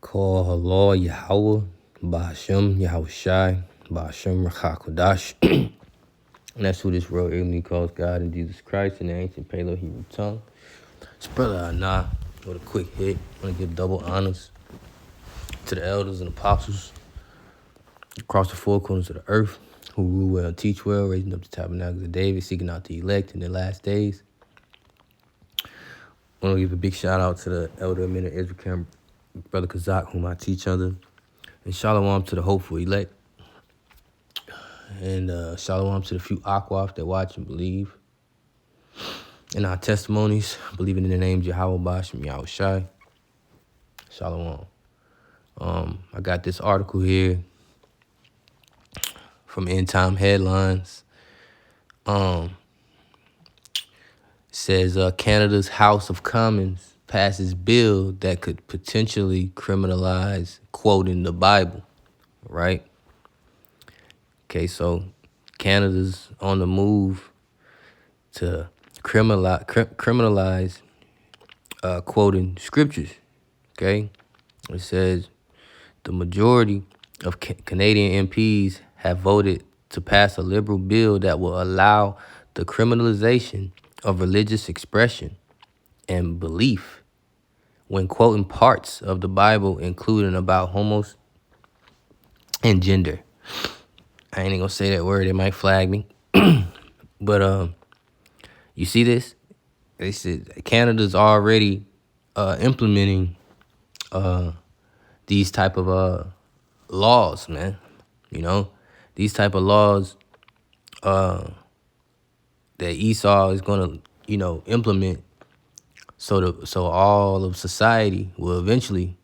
Call Allah Yahweh, Ba'ashem Yahushai, Ba'ashem Rachakodash. And that's who this world ignorantly calls God and Jesus Christ in the ancient Paleo-Hebrew tongue. It's Brother Anah with a quick hit. I want to give double honors to the elders and apostles across the four corners of the earth who rule well and teach well, raising up the tabernacles of David, seeking out the elect in the last days. I want to give a big shout out to the elder men of Israel, Brother Kazak, whom I teach under. And shalom to the hopeful elect. And shalom to the few Akwaf that watch and believe in our testimonies, believing in the names Yahweh Bashim Yahushai. Shalom. I got this article here from End Time Headlines. It says Canada's House of Commons passes bill that could potentially criminalize quoting the Bible, right? Okay, so Canada's on the move to criminalize quoting scriptures, okay? It says the majority of Canadian MPs have voted to pass a liberal bill that will allow the criminalization of religious expression and belief when quoting parts of the Bible, including about homos and gender. I ain't gonna say that word, it might flag me. But you see this? They said Canada's already implementing these type of laws, man. You know, these type of laws that Esau is gonna, implement so all of society will eventually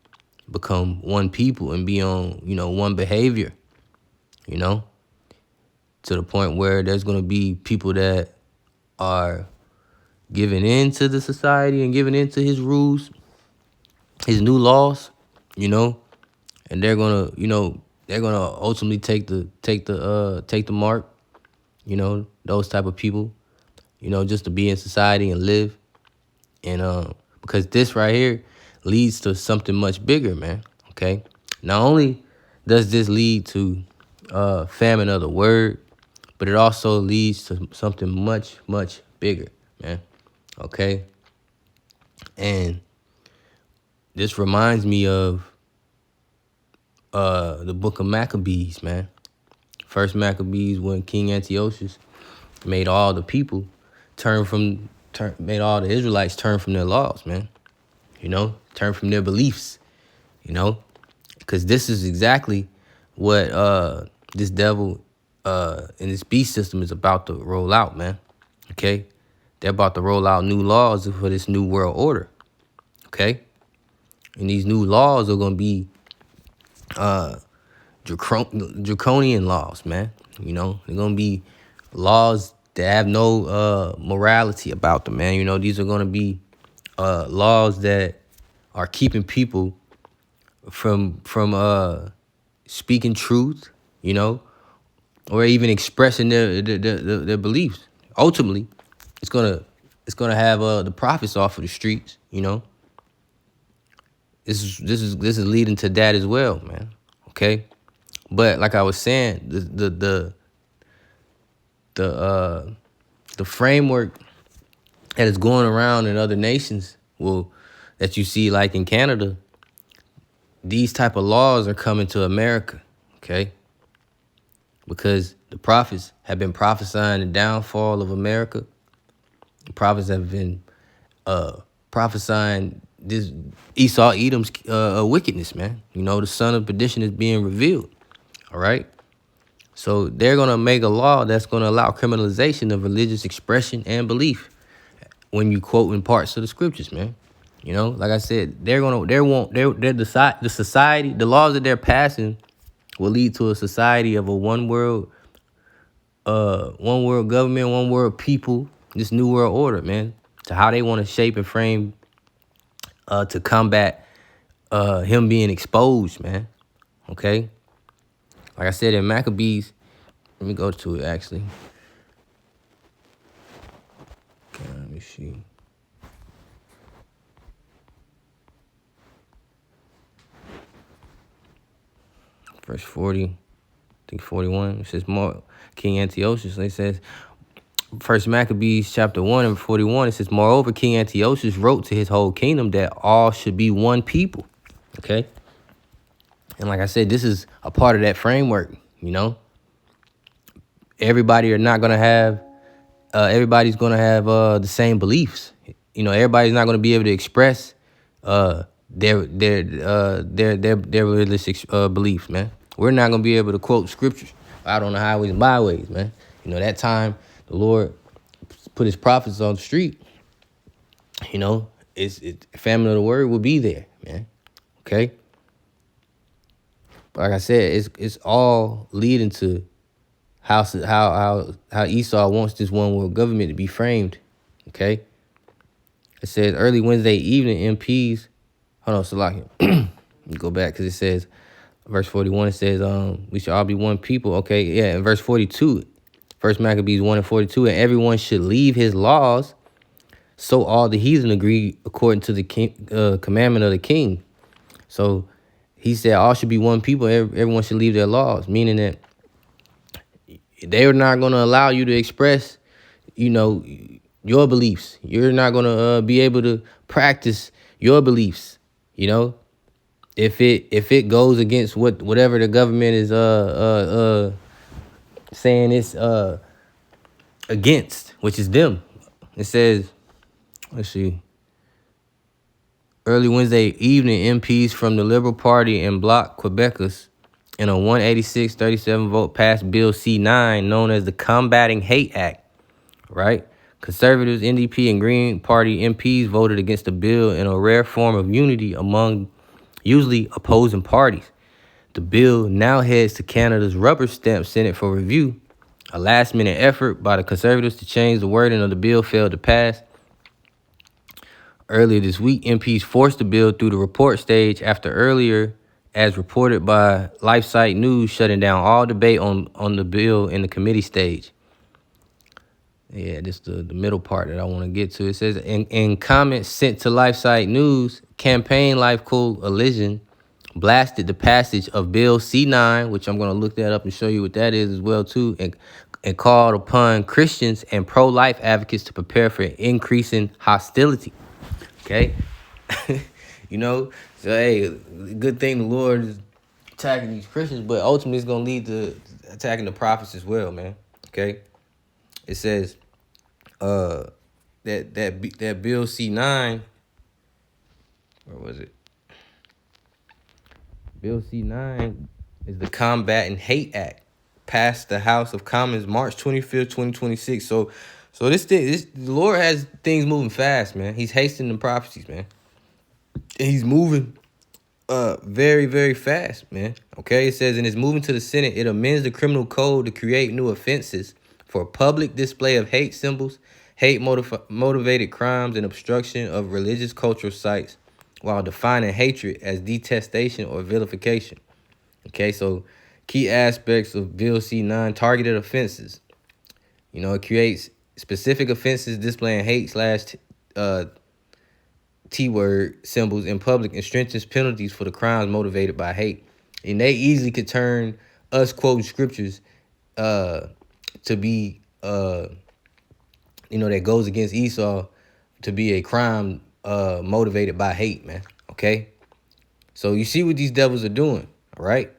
become one people and be on, one behavior, to the point where there's gonna be people that are giving in to the society and giving in to his rules, his new laws, and they're gonna, ultimately take the mark, those type of people, just to be in society and live. And because this right here leads to something much bigger, man. Okay. Not only does this lead to famine of the word, but it also leads to something much, much bigger, man. Okay. And this reminds me of the book of Maccabees, man. First Maccabees, when King Antiochus made all the people made all the Israelites turn from their laws, man. Turn from their beliefs, because this is exactly what this devil and this beast system is about to roll out, man. Okay, they're about to roll out new laws for this new world order. Okay, and these new laws are gonna be draconian laws, man. They're gonna be laws that have no morality about them, man. These are gonna be laws that are keeping people from speaking truth, or even expressing their beliefs. Ultimately, it's gonna have the prophets off of the streets. This is leading to that as well, man. Okay, but like I was saying, the framework that is going around in other nations, that you see, like in Canada, these type of laws are coming to America, okay? Because the prophets have been prophesying the downfall of America. The prophets have been prophesying this Esau Edom's wickedness, man. The son of perdition is being revealed, all right? So they're going to make a law that's going to allow criminalization of religious expression and belief when you quote in parts of the scriptures, man. Like I said, the laws that they're passing will lead to a society of a one world government, one world people, this new world order, man, to how they want to shape and frame to combat him being exposed, man. Okay. Like I said in Maccabees, let me go to it actually. Okay, let me see. verse 40, I think 41. It says, more King Antiochus. It says, First Maccabees chapter 1 and 41, it says, moreover, King Antiochus wrote to his whole kingdom that all should be one people. Okay? And like I said, this is a part of that framework, you know? Everybody's going to have the same beliefs. You know, everybody's not going to be able to express their religious beliefs, man. We're not going to be able to quote scriptures out on the highways and byways, man. You know, that time the Lord put his prophets on the street, you know, famine of the word will be there, man. Okay? But like I said, it's all leading to how Esau wants this one world government to be framed. Okay? It says early Wednesday evening, MPs. Hold on, Salakia. You go back because it says, verse 41, it says, we should all be one people. Okay, yeah, in verse 42, First Maccabees 1 and 42, and everyone should leave his laws, so all the heathen agree according to the commandment of the king. So he said all should be one people, everyone should leave their laws, meaning that they're not going to allow you to express, you know, your beliefs. You're not going to be able to practice your beliefs, you know. If it goes against whatever the government is saying it's against, which is them. It says, let's see. Early Wednesday evening, MPs from the Liberal Party and Bloc Quebecers in a 186-37 vote passed Bill C9, known as the Combating Hate Act, right? Conservatives, NDP, and Green Party MPs voted against the bill in a rare form of unity among usually opposing parties. The bill now heads to Canada's rubber stamp Senate for review. A last-minute effort by the Conservatives to change the wording of the bill failed to pass. Earlier this week, MPs forced the bill through the report stage after earlier, as reported by LifeSite News, shutting down all debate on the bill in the committee stage. Yeah, this is the middle part that I want to get to. It says, in comments sent to LifeSite News, Campaign Life Coalition blasted the passage of Bill C9, which I'm going to look that up and show you what that is as well, too, and called upon Christians and pro-life advocates to prepare for increasing hostility. Okay? You know? So, hey, good thing the Lord is attacking these Christians, but ultimately it's going to lead to attacking the prophets as well, man. Okay? It says that Bill C9, where was it? Bill C9 is the Combating Hate Act, passed the House of Commons March 25th, 2026. So the Lord has things moving fast, man. He's hastening the prophecies, man. And he's moving very, very fast, man. Okay, it says, and it's moving to the Senate. It amends the criminal code to create new offenses for public display of hate symbols, hate-motivated crimes, and obstruction of religious cultural sites, while defining hatred as detestation or vilification. Okay, so key aspects of Bill C9, targeted offenses. You know, it creates specific offenses displaying hate / T-word symbols in public and strengthens penalties for the crimes motivated by hate. And they easily could turn us quoting scriptures to be, that goes against Esau to be a crime motivated by hate, man. Okay? So you see what these devils are doing, all right?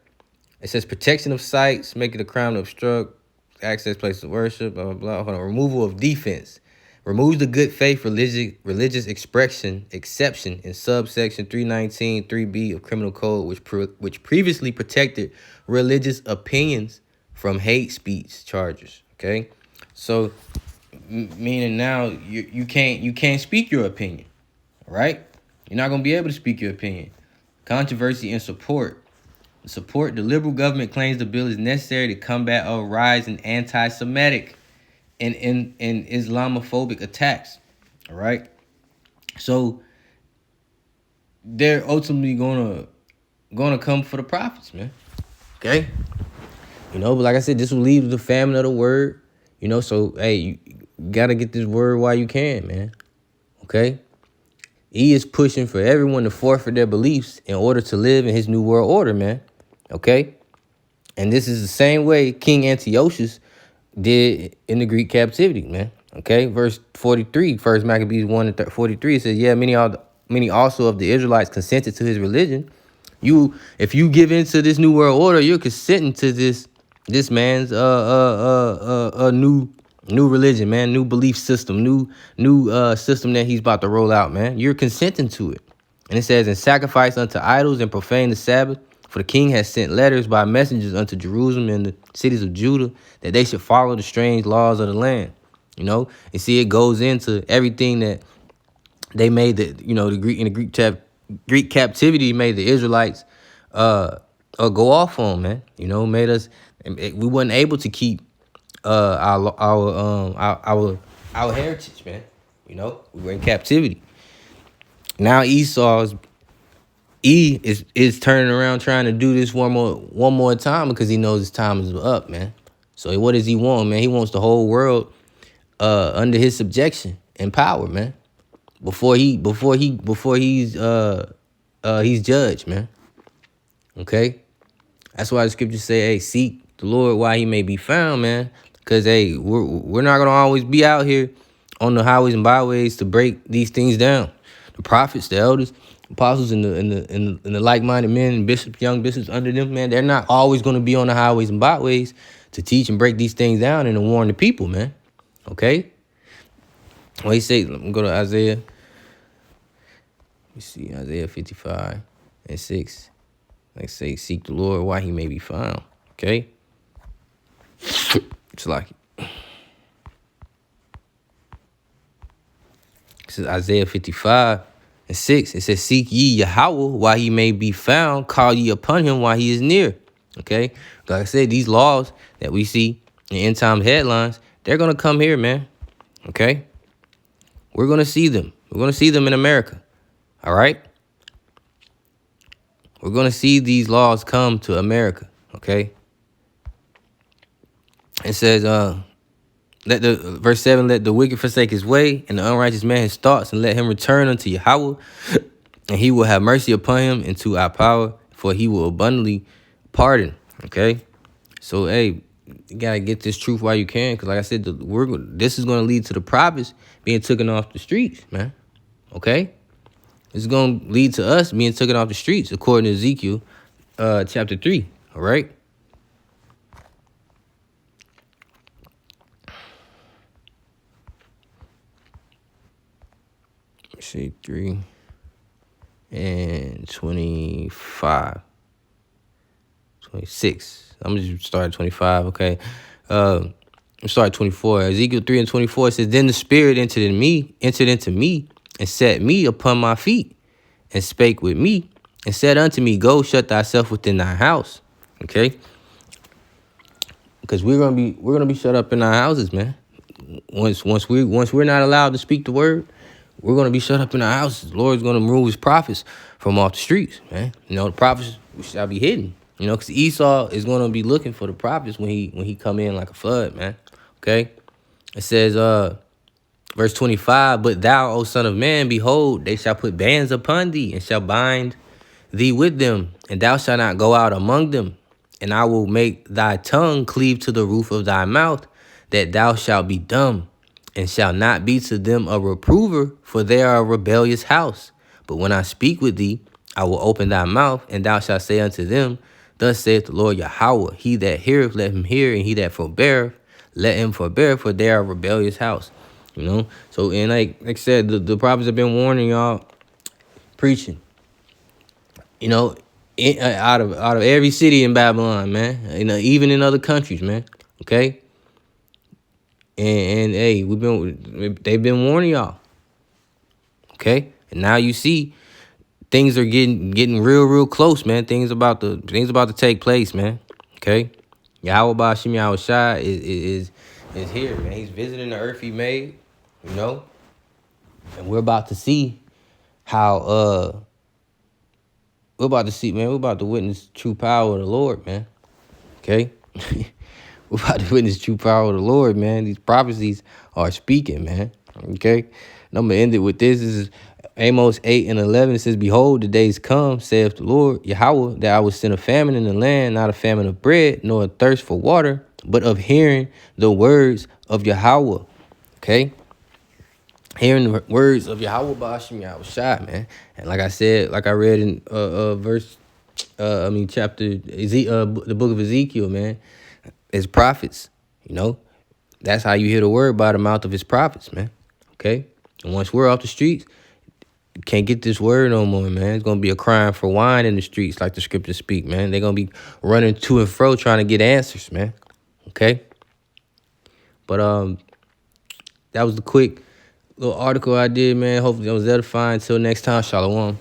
It says protection of sites, making a crime to obstruct access places of worship, blah, blah, blah. Hold on. Removal of defense. Removes the good faith religious expression exception in subsection 319 3B of Criminal Code, which previously protected religious opinions from hate speech charges. Okay, so meaning now you can't speak your opinion, right? You're not gonna be able to speak your opinion. Controversy and support. The liberal government claims the bill is necessary to combat a rise in anti-Semitic and Islamophobic attacks. All right. So they're ultimately gonna come for the prophets, man. Okay. You know, but like I said, this will lead to the famine of the word. You know, so hey, you gotta get this word while you can, man. Okay. He is pushing for everyone to forfeit their beliefs in order to live in his new world order, man. Okay. And this is the same way King Antiochus did in the Greek captivity, man. Okay, verse 43, First Maccabees 1 and 43, it says, yeah, many also of the Israelites consented to his religion. If you give into this new world order, you're consenting to this man's new religion, man, new belief system, new system that he's about to roll out, man. You're consenting to it. And it says, and sacrifice unto idols and profane the Sabbath. For the king has sent letters by messengers unto Jerusalem and the cities of Judah that they should follow the strange laws of the land. You know, and see, it goes into everything that they made the Greek captivity made the Israelites go off on, man. You know, made us we wasn't able to keep our heritage, man. You know, we were in captivity. Now is turning around trying to do this one more time because he knows his time is up, man. So what does he want, man? He wants the whole world under his subjection and power, man. Before he's judged, man. Okay? That's why the scriptures say, hey, seek the Lord while he may be found, man. Because, hey, we're not going to always be out here on the highways and byways to break these things down. The prophets, the elders, apostles, and the like-minded men and bishops, young bishops under them, man, they're not always going to be on the highways and byways to teach and break these things down and to warn the people, man. Okay? Well, he say, let me go to Isaiah. Let me see, Isaiah 55 and 6. Like say, seek the Lord while he may be found. Okay? It's like this is Isaiah 55 and 6. It says, seek ye Yahweh while he may be found. Call ye upon him while he is near. Okay? Like I said, these laws that we see in end times headlines, they're going to come here, man. Okay? We're going to see them. We're going to see them in America. All right? We're going to see these laws come to America. Okay? It says, verse 7, let the wicked forsake his way, and the unrighteous man his thoughts, and let him return unto Yahweh, and he will have mercy upon him and to our power, for he will abundantly pardon. Okay? So, hey, you got to get this truth while you can, because like I said, this is going to lead to the prophets being taken off the streets, man. Okay? This is going to lead to us being taken off the streets, according to Ezekiel chapter 3, all right? Let's see, 3 and 25. 26. I'm going to just start at 25, okay? I'm start at 24. Ezekiel 3 and 24 says, then the Spirit entered into me, and set me upon my feet, and spake with me, and said unto me, go shut thyself within thy house. Okay? Because we're gonna be shut up in our houses, man. Once we're not allowed to speak the word, we're gonna be shut up in our houses. The Lord's gonna remove his prophets from off the streets, man. You know, the prophets shall be hidden. You know, because Esau is gonna be looking for the prophets when he come in like a flood, man. Okay? It says, verse 25, but thou, O son of man, behold, they shall put bands upon thee, and shall bind thee with them, and thou shalt not go out among them. And I will make thy tongue cleave to the roof of thy mouth, that thou shalt be dumb, and shalt not be to them a reprover, for they are a rebellious house. But when I speak with thee, I will open thy mouth, and thou shalt say unto them, thus saith the Lord Yahweh, he that heareth, let him hear, and he that forbeareth, let him forbear, for they are a rebellious house. You know, so, and like I said, the prophets have been warning y'all, preaching, you know, out of every city in Babylon, man, you know, even in other countries, man. Okay. And hey, they've been warning y'all. Okay. And now you see things are getting real close, man. Things about to take place, man. Okay. Yahweh Bashim Yahweh Shai is here, man. He's visiting the earth he made. You know, and we're about to see how we're about to witness true power of the Lord, man. Okay? We're about to witness true power of the Lord, man. These prophecies are speaking, man. Okay? And I'm gonna end it with this. This is Amos 8:11, it says, Behold, the days come, saith the Lord Yahweh, that I will send a famine in the land, not a famine of bread, nor a thirst for water, but of hearing the words of Yahweh. Okay? Hearing the words of Yahweh Ba'ashim Yahweh Shai, man. And like I said, like I read in chapter, the book of Ezekiel, man, his prophets, you know. That's how you hear the word by the mouth of his prophets, man. Okay? And once we're off the streets, you can't get this word no more, man. It's going to be a crying for wine in the streets, like the scriptures speak, man. They're going to be running to and fro trying to get answers, man. Okay? But that was the quick little article I did, man. Hopefully that was edifying. Until next time, Shalom.